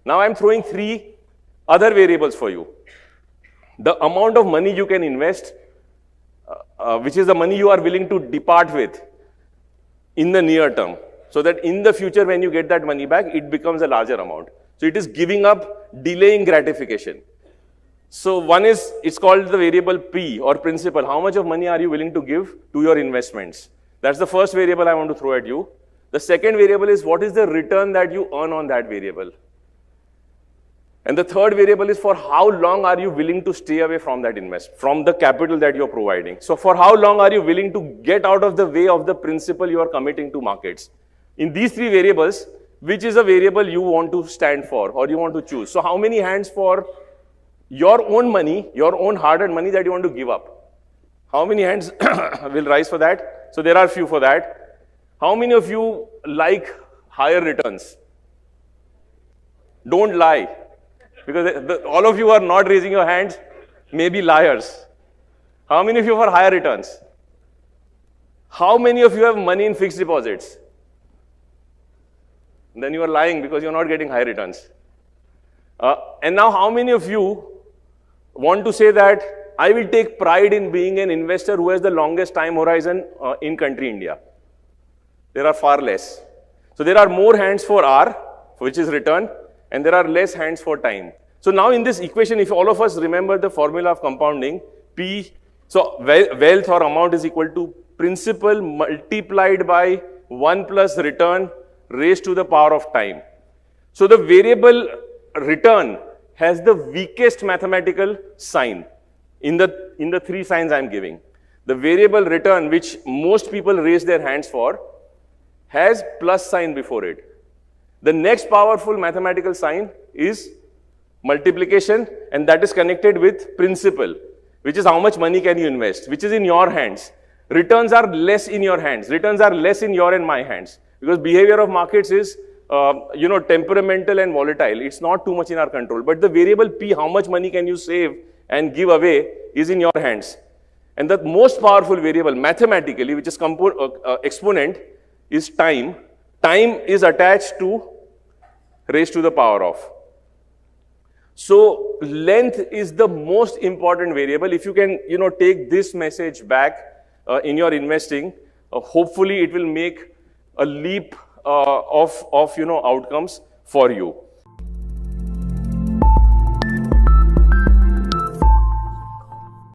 Now I'm throwing 3 other variables for you. The amount of money you can invest, which is the money you are willing to depart with in the near term, so that in the future when you get that money back, it becomes a larger amount. So it is giving up, delaying gratification. So one is, it's called the variable P or principal. How much of money are you willing to give to your investments? That's the first variable I want to throw at you. The second variable is, what is the return that you earn on that variable? And the third variable is, for how long are you willing to stay away from that from the capital that you're providing? So for how long are you willing to get out of the way of the principal you are committing to markets? In these 3 variables, which is a variable you want to stand for or you want to choose? So how many hands for your own money, your own hard-earned money that you want to give up? How many hands will rise for that? So there are few for that. How many of you like higher returns? Don't lie. Because all of you are not raising your hands, maybe liars. How many of you for higher returns? How many of you have money in fixed deposits? Then you are lying because you are not getting high returns. And now how many of you want to say that I will take pride in being an investor who has the longest time horizon in country India? There are far less. So there are more hands for R, which is return, and there are less hands for time. So now in this equation, if all of us remember the formula of compounding, P, so wealth or amount is equal to principal multiplied by 1 plus return raised to the power of time. So the variable return has the weakest mathematical sign in the 3 signs I'm giving. The variable return, which most people raise their hands for, has plus sign before it. The next powerful mathematical sign is multiplication, and that is connected with principal, which is how much money can you invest, which is in your hands. Returns are less in your hands. Returns are less in your and my hands, because behavior of markets is temperamental and volatile. It's not too much in our control. But the variable P, how much money can you save and give away, is in your hands. And the most powerful variable mathematically, which is exponent, is time. Time is attached to raised to the power of. So length is the most important variable. If you can, take this message back in your investing, hopefully it will make a leap of outcomes for you.